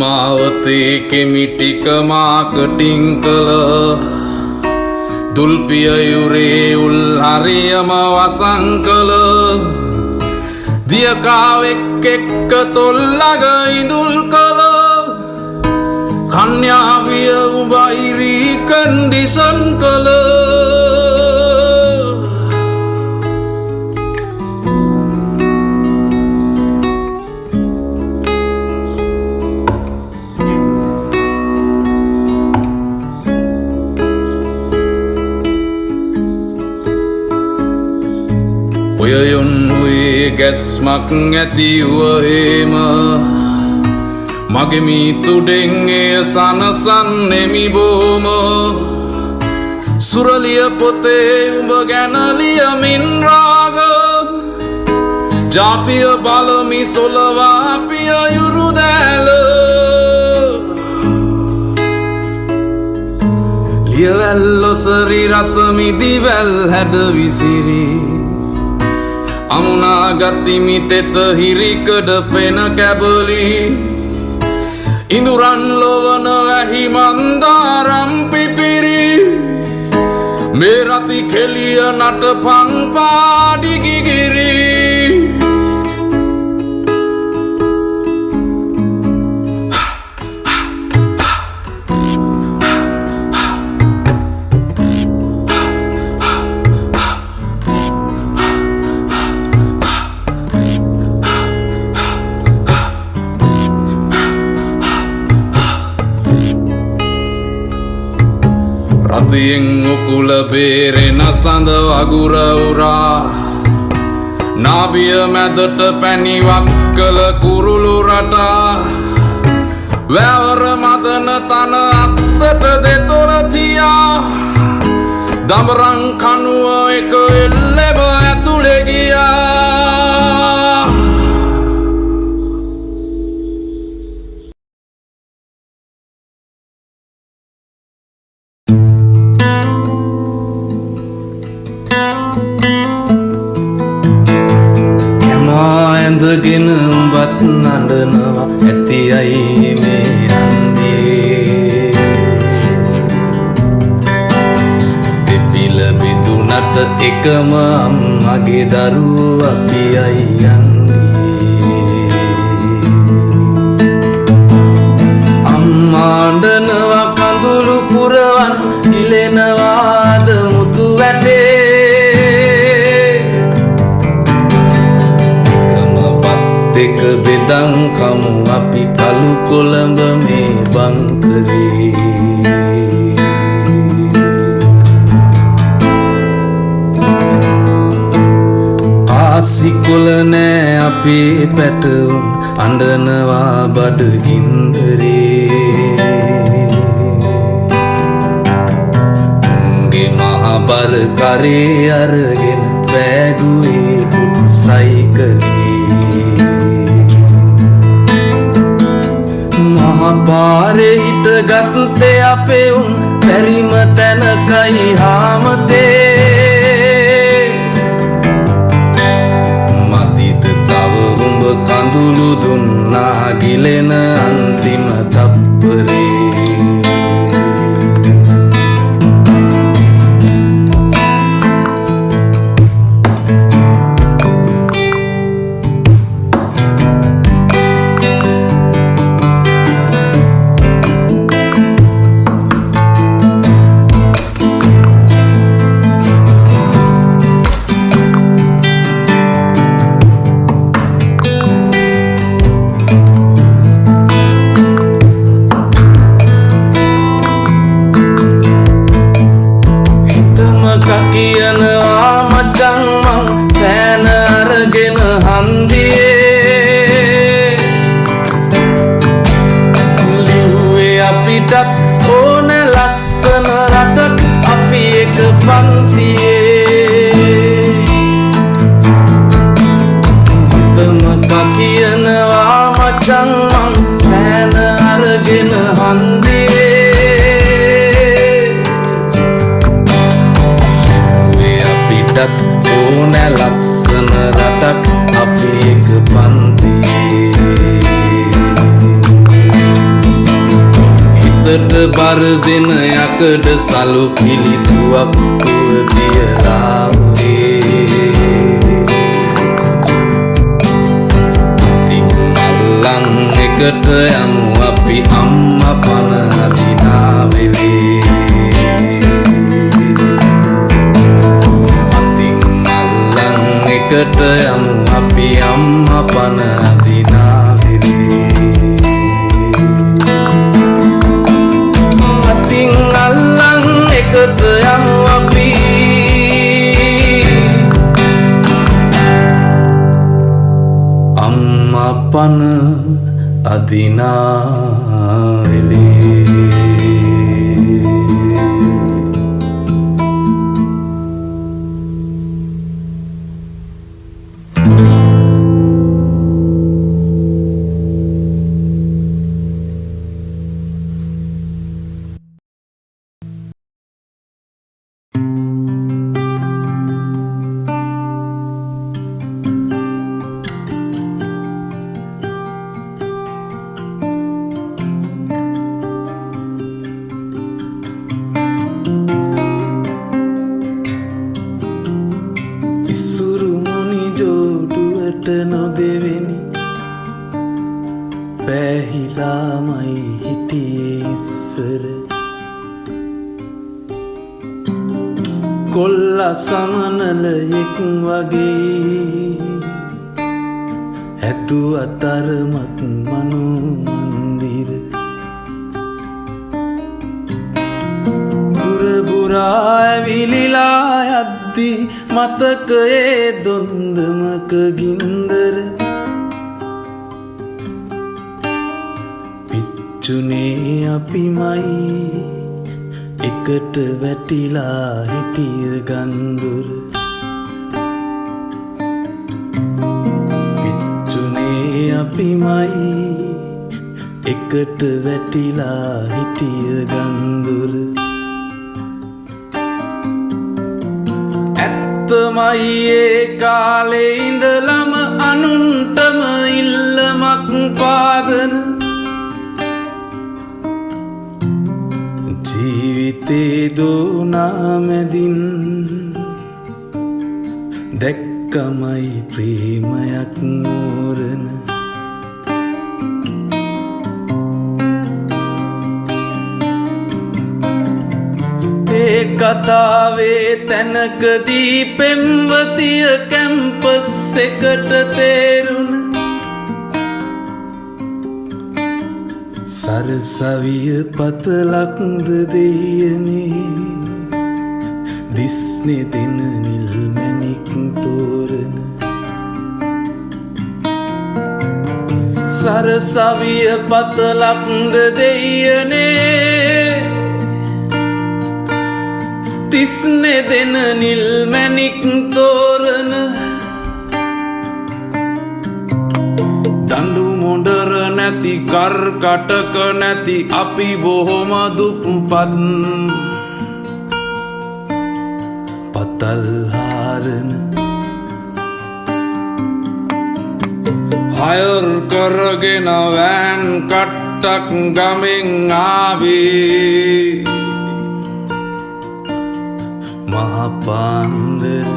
මාවතේ කෙමිටික marketing කළ දුල්පිය යුරේ උල් හරියම වසං කළ දියකාවෙක් එක්ක තොල්ලග ඉඳුල් කළ කන්‍යාවිය උඹයිරී කන්ඩිසන් කළ ඔයයොන් හුයේ ගැස්මක් ඇතිවහේම මගෙමී තුඩෙන්ගේ සනසන්නෙමි බෝම සුරලිය පොතේ උඹ ගැනලියමින් රාග ජාතිය බලමි සොලවා පිය යුරු දෑල ලියවැල්ලොසරි රසමිදිවැල් හැඩ විසිරි අමුණා ගතිමි තෙත හිරිකඩ පෙන කැබලි ඉඳුරන් ලොවන වැහි මන්දාරම් පිපිරි මේ රති කෙලිය නටපං පාඩිගිගිරි රතියෙන් උකුල බේරෙන සඳ අගුර උරා නාභිය මැදට පැණිවක් කළ කුරුළු රටා වැවර මදන තන අස්සට දෙතොල තියා දඹරං කනුව එක එල්ලෙම ඇතුළෙ ගියා ඇඳගෙන උඹත් නඩනවා ඇති අයි මේ හන්දියේ දෙපිල බිදුනට එකම අම්මගේ දරුව අපි අයි යන්නේ අම්මා අඬනවා කඳුළු පුරවන් ඉලෙනවාද මුතු වැටේ දෙක බෙදං කමු අපි කළු කොළඹ මේ බංකරේ ආසිකොල නෑ අපේ පැටවුම් අඬනවා බඩගින්දරේ උන්ගේ මහබර කරේ අරගෙන පෑගුවේ පුට් සයිකලේ පාරෙ හිට ගත්තේ අපේ උන් බැරිම තැනකයි හාමතේ මතිත තව උඹ කඳුළු දුන්නා ගිලෙන අන්තිම තප්පරේ කියනවා මචං මං පෑන අරගෙන හන්දියේ ලිව්වේ අපිටත් ඕන ලස්සන රටක් අපි එක පන්තියේ හිතමක කියනවා මචං මං පෑන අරගෙන හන්දියේ ඕන ලස්සන රටක් අපි එක පන්තියේ හිතට බර දෙන යකඩ සලු පිළිතුවක්කුව තියලා අල්ලන් එකට යමු අපි අම්මා පන අදිනාවෙලේ අතින් අල්ලන් එකට යමු අපි අම්මා පන අදිනාවෙලේ අතින් අල්ලන් එකට යමු අපි අම්මා පන අදිනාවෙලේ නොදෙවෙනි පැහිලාමයි හිටියේ ඉස්සර කොල්ල සමනලයෙක් වගේ ඇතු අතරමක් මනෝ මන්දිර බුරබුරා ඇවිලිලා යද්දි මතකයේ දොන්දමක ගින්දර පිච්චුනේ අපිමයි එකට වැටිලා හිටිය ගන්දුර පිච්චුනේ අපිමයි එකට වැටිලා හිටිය ගන්දුර ඇත්තමයි ඒ කාලේ ඉඳලම අනුන්ටම ඉල්ලමක් පාදන ජීවිතේ දෝනාමැදින් දැක්කමයි ප්‍රේමයක් මෝරන ඒ කතාවේ තැනකදී පෙම්වතිය කැම්පස් එකට තේරුණ සරසවිය පතලක්ද දෙයනේ දිස්නේ දෙන නිල් මැණික් තෝරන සරසවිය පතලක්ද දෙයනේ තිස්නේ දෙන නිල් මැණික් තෝරන දඬු මොඬර නැති කර්කටක නැති අපි බොහොම දුප්පත් පතල් හාරන හයර් කරගෙන වෑන් කට්ටක් ගමෙන් ආවේ මහපාන්දර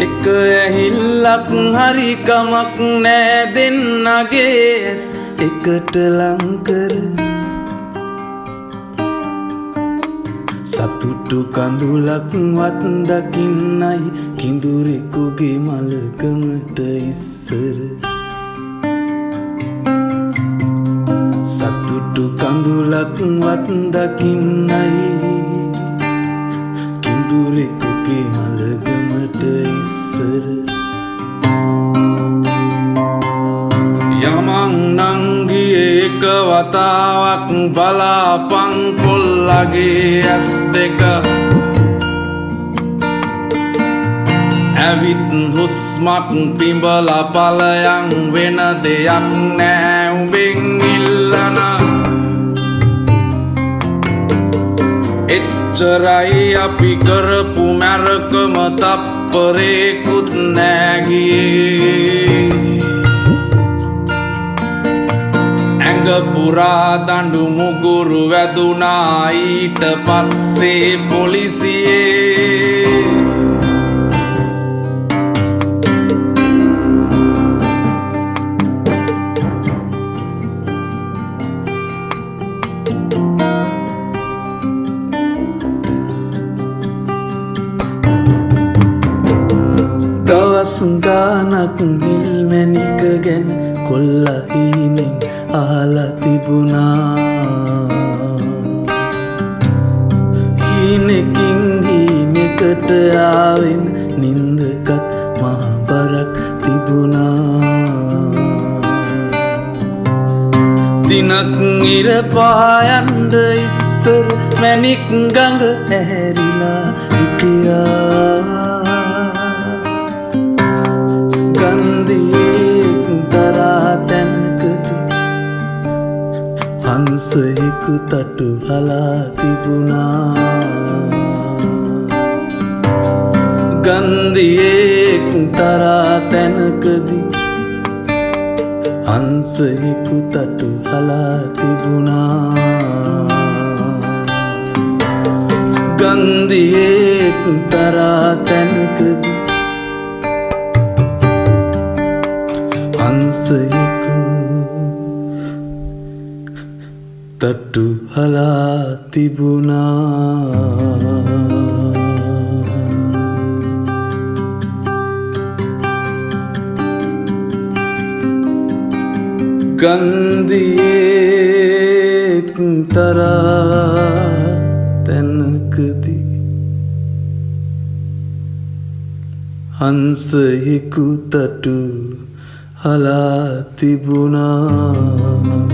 එක ඇහිල්ලක් හරි කමක් නෑ දෙන්නගේ ඇස් එකට ලංකර සතුටු කඳුලක් වත් දකින්නයි කිඳුරෙකුගේ මලකමට ඉස්සර සතුටු කඳුලක් වත් දකින්නයි කිඳුරෙකුගේ මලකමට ඉස්සර යමන් නංගියේ එක වතාවක් බලාපන් කොල්ලගේ ඇස් දෙක ඇවිත් හුස්මක් පිඹලා පලයන් වෙන දෙයක් නෑ උඹෙන් ඉල්ලන එච්චරයි අපි කරපු මැරකම තප්පරේකුත් නෑ ගියේ ඇඟ පුරා දඬු මුගුරු වැදුනා ඊට පස්සේ පොලිසියේ දවස් ගානක් නිල්මැණික ගැන කොල්ලා හීනෙන් අහලා තිබුණා. හීනෙකින් හීනෙකට ආවෙන නින්දකත් මහ බරක් තිබුණා. දිනක් ඉර පායන්ඩ ඉස්සර මැණික් ගඟ ඇහැරිලා හිටියා. ගන්ධියෙක් තරා තැනකදී හංසයෙකු තටු හලා තිබුණා. ගන්ධියෙක් තරා තැනකදී හංසයෙකු තටු හලා තිබුණා. ගන්ධියෙක් තරා තැනකදී හංසයෙකු තට්ටු හලා තිබුණා. ගන්ධියෙක් තරා තැනකදී හංසයෙකු තටු හලා තිබුණා.